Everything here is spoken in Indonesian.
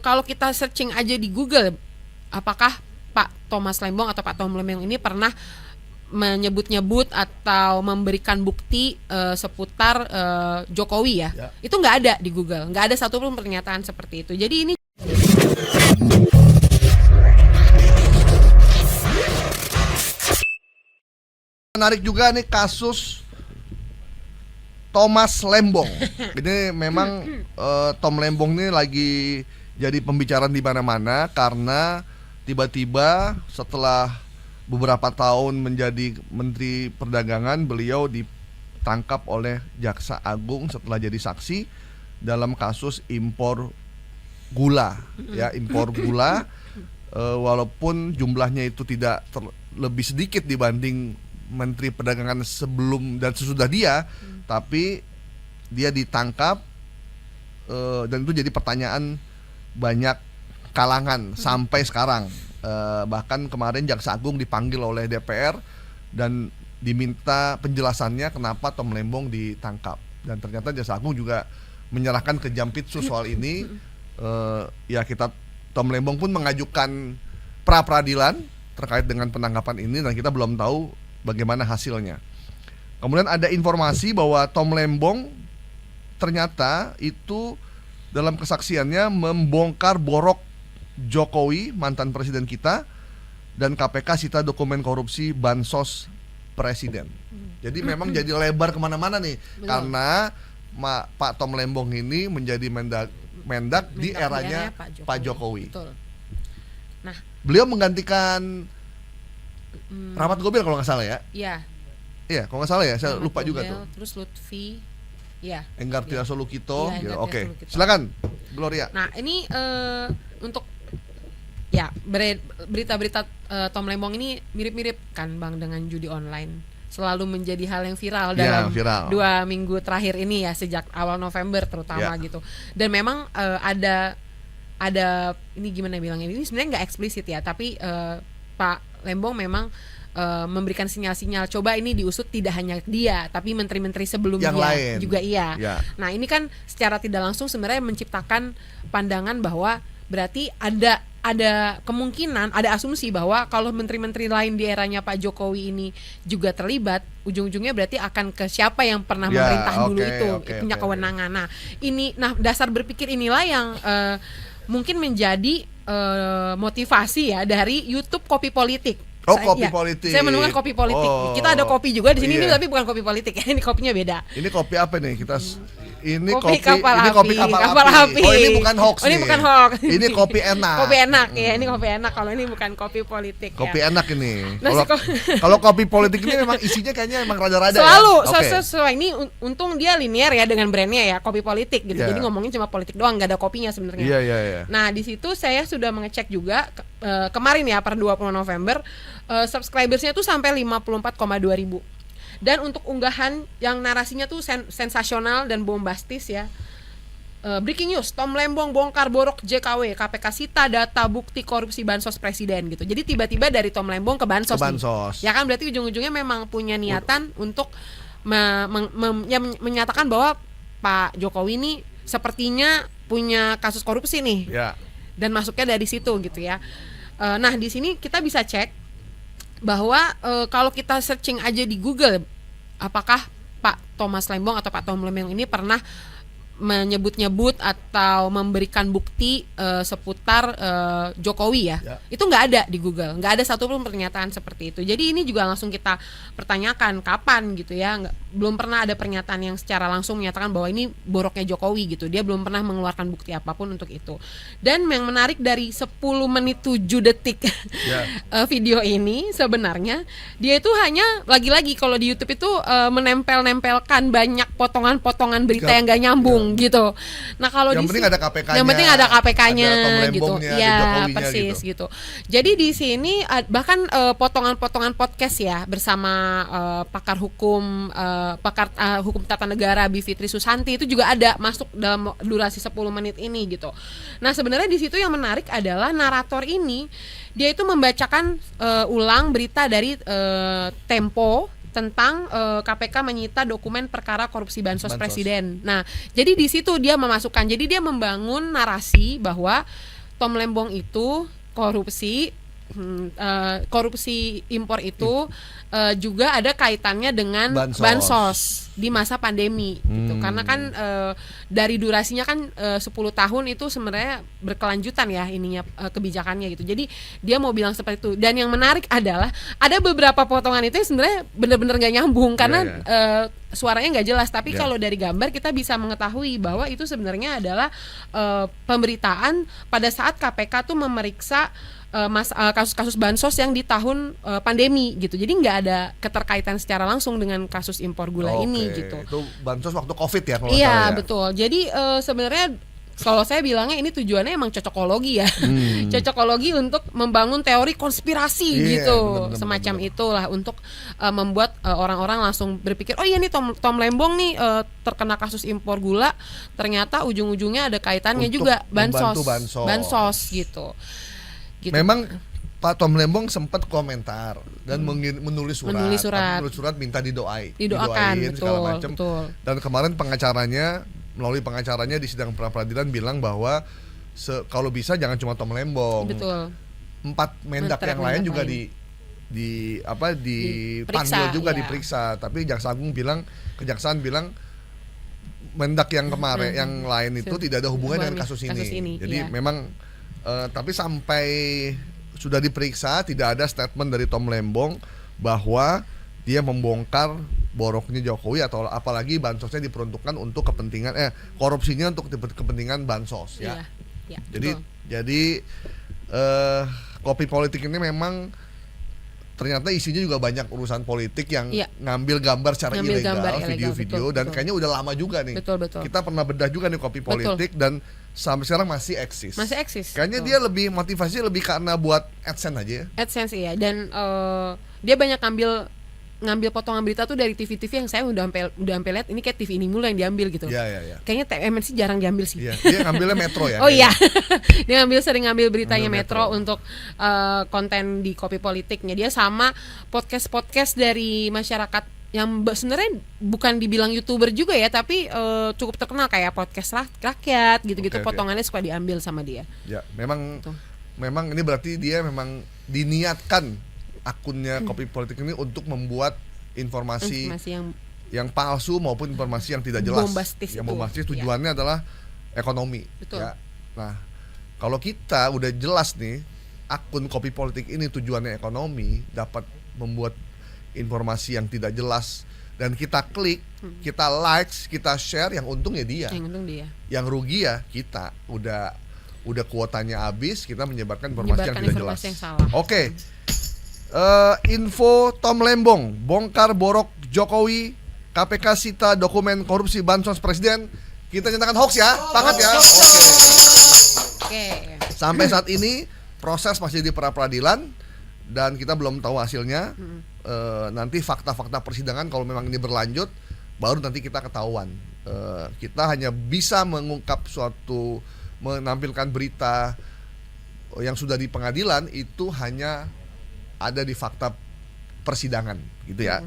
kalau kita searching aja di Google, apakah Pak Thomas Lembong atau Pak Tom Lembong ini pernah menyebut-nyebut atau memberikan bukti seputar Jokowi ya? Itu nggak ada di Google, nggak ada satupun pernyataan seperti itu. Jadi ini menarik juga nih kasus Thomas Lembong. Ini memang Tom Lembong ini lagi jadi pembicaraan di mana-mana karena tiba-tiba setelah beberapa tahun menjadi Menteri Perdagangan, beliau ditangkap oleh Jaksa Agung setelah jadi saksi dalam kasus impor gula, ya, impor gula. Walaupun jumlahnya itu tidak lebih sedikit dibanding Menteri Perdagangan sebelum dan sesudah dia, tapi dia ditangkap dan itu jadi pertanyaan banyak kalangan sampai sekarang. Bahkan kemarin Jaksa Agung dipanggil oleh DPR dan diminta penjelasannya kenapa Tom Lembong ditangkap, dan ternyata Jaksa Agung juga menyerahkan ke Jampitsus soal ini. Ya, Tom Lembong pun mengajukan pra peradilan terkait dengan penangkapan ini dan kita belum tahu bagaimana hasilnya. Kemudian ada informasi bahwa Tom Lembong ternyata itu dalam kesaksiannya membongkar borok Jokowi, mantan presiden kita, dan KPK sita dokumen korupsi bansos presiden. Jadi memang jadi lebar kemana-mana nih. Betul. Karena Pak Tom Lembong ini menjadi mendak di eranya Pak Jokowi. Betul. Nah, beliau menggantikan Rahmat Gobel kalau nggak salah ya. Iya. Iya, kalau nggak salah ya, saya Rahmat lupa Gobel, juga tuh. Terus Lutfi, ya. Enggar Tiaso Lukito. Ya, Oke, silakan Gloria. Nah, ini untuk ya berita-berita Tom Lembong ini mirip-mirip kan Bang dengan judi online. Selalu menjadi hal yang viral dalam 2 minggu terakhir ini ya, sejak awal November terutama gitu. Dan memang ada ini gimana bilangnya, ini sebenarnya nggak eksplisit ya, tapi Pak Lembong memang memberikan sinyal-sinyal coba ini diusut tidak hanya dia tapi menteri-menteri sebelumnya juga iya. Nah, ini kan secara tidak langsung sebenarnya menciptakan pandangan bahwa berarti ada kemungkinan, ada asumsi bahwa kalau menteri-menteri lain di eranya Pak Jokowi ini juga terlibat, ujung-ujungnya berarti akan ke siapa yang pernah memerintah dulu itu punya kewenangan. Nah, dasar berpikir inilah yang mungkin menjadi motivasi ya dari YouTube Kopi Politik. Politik. Saya menemukan kopi politik. Kita ada kopi juga di sini, ini tapi bukan kopi politik ya. Ini kopinya beda. Ini kopi apa nih? Ini kopi kapal api. Oh, ini bukan hoax. Ini bukan hoax. Ini kopi enak. Kopi enak ya, ini kopi enak. Kalau ini bukan kopi politik. Kopi enak ini. Kalau kopi politik ini memang isinya kayaknya emang rada-rada selalu ya. Sesuai ini untung dia linear ya dengan brandnya ya, kopi politik gitu. Jadi ngomongin cuma politik doang, nggak ada kopinya sebenarnya. Iya. Nah, di situ saya sudah mengecek juga kemarin ya per 20 November subscribersnya tuh sampai 54,2 ribu. Dan untuk unggahan yang narasinya tuh sensasional dan bombastis ya, breaking news, Tom Lembong bongkar borok JKW, KPK sita data bukti korupsi bansos presiden gitu. Jadi tiba-tiba dari Tom Lembong ke bansos. Ya kan, berarti ujung-ujungnya memang punya niatan untuk menyatakan bahwa Pak Jokowi ini sepertinya punya kasus korupsi nih. Dan masuknya dari situ gitu ya. Nah, di sini kita bisa cek bahwa kalau kita searching aja di Google, apakah Pak Thomas Lembong atau Pak Tom Lembong ini pernah menyebut-nyebut atau memberikan bukti seputar Jokowi ya, itu nggak ada di Google, nggak ada satupun pernyataan seperti itu. Jadi ini juga langsung kita pertanyakan kapan gitu ya, belum pernah ada pernyataan yang secara langsung menyatakan bahwa ini boroknya Jokowi gitu. Dia belum pernah mengeluarkan bukti apapun untuk itu. Dan yang menarik dari 10 menit 7 detik video ini sebenarnya dia itu hanya lagi-lagi kalau di YouTube itu menempel-nempelkan banyak potongan-potongan berita yang nggak nyambung gitu. Nah, kalau yang penting ada KPK-nya. Yang penting ada KPK-nya gitu. Ya, persis gitu. Jadi di sini bahkan potongan-potongan podcast ya bersama pakar hukum hukum tata negara Bivitri Susanti itu juga ada masuk dalam durasi 10 menit ini gitu. Nah, sebenarnya di situ yang menarik adalah narator ini dia itu membacakan ulang berita dari Tempo tentang KPK menyita dokumen perkara korupsi bansos presiden. Nah, jadi di situ dia memasukkan, jadi dia membangun narasi bahwa Tom Lembong itu korupsi impor itu juga ada kaitannya dengan bansos di masa pandemi gitu. Karena kan dari durasinya kan 10 tahun itu sebenarnya berkelanjutan ya ininya kebijakannya gitu. Jadi dia mau bilang seperti itu. Dan yang menarik adalah ada beberapa potongan itu yang sebenarnya benar-benar nggak nyambung karena suaranya nggak jelas. Tapi kalau dari gambar kita bisa mengetahui bahwa itu sebenarnya adalah pemberitaan pada saat KPK tuh memeriksa kasus-kasus bansos yang di tahun pandemi gitu. Jadi nggak ada keterkaitan secara langsung dengan kasus impor gula ini gitu. Itu bansos waktu Covid ya kalau iya, salah ya. Betul. Jadi sebenarnya kalau saya bilangnya ini tujuannya emang cocokologi ya. Cocokologi untuk membangun teori konspirasi gitu. Semacam itulah untuk membuat orang-orang langsung berpikir, oh iya nih Tom Lembong nih terkena kasus impor gula, ternyata ujung-ujungnya ada kaitannya untuk juga bansos gitu. Memang Pak Tom Lembong sempat komentar dan menulis surat minta didoakan segala macam. Dan kemarin melalui pengacaranya di sidang pra-peradilan bilang bahwa kalau bisa jangan cuma Tom Lembong. 4 mendak yang lain juga dipanggil juga diperiksa. Tapi kejaksaan bilang mendak yang kemarin yang lain itu tidak ada hubungan dengan kasus ini. Jadi memang tapi sampai sudah diperiksa tidak ada statement dari Tom Lembong bahwa dia membongkar boroknya Jokowi atau apalagi bansosnya diperuntukkan untuk kepentingan korupsinya untuk kepentingan bansos ya. Jadi kopi politik ini memang ternyata isinya juga banyak urusan politik yang ngambil gambar secara ilegal, video-video dan kayaknya udah lama juga nih. Kita pernah bedah juga nih kopi politik dan sampai sekarang masih eksis. Kayaknya dia lebih motivasinya lebih karena buat AdSense aja ya. AdSense iya, dan dia banyak ngambil potongan berita tuh dari TV-TV yang saya udah sampai lihat ini kayak TV ini mulu yang diambil gitu. Iya. Kayaknya MNC jarang diambil sih. Iya, dia ngambilnya Metro ya. Oh iya. Dia sering ngambil beritanya Metro untuk konten di kopi politiknya. Dia sama podcast dari masyarakat yang sebenarnya bukan dibilang YouTuber juga ya, tapi cukup terkenal kayak podcast rakyat gitu-gitu. Potongannya suka diambil sama dia. Ya, memang ini berarti dia memang diniatkan akunnya kopi politik ini untuk membuat informasi yang palsu maupun informasi yang tidak jelas, bombastis tujuannya adalah ekonomi. Ya. Nah, kalau kita udah jelas nih akun kopi politik ini tujuannya ekonomi, dapat membuat informasi yang tidak jelas dan kita klik, kita likes, kita share, yang untung ya dia. Yang rugi ya kita. Udah kuotanya habis, kita menyebarkan informasi yang tidak jelas. Oke. Info Tom Lembong bongkar borok Jokowi, KPK sita dokumen korupsi bansos presiden. Kita nyatakan hoax ya, banget ya. Oke. Sampai saat ini proses masih di pra-peradilan dan kita belum tahu hasilnya. Nanti fakta-fakta persidangan kalau memang ini berlanjut baru nanti kita ketahuan. Kita hanya bisa mengungkap menampilkan berita yang sudah di pengadilan itu hanya ada di fakta persidangan gitu ya.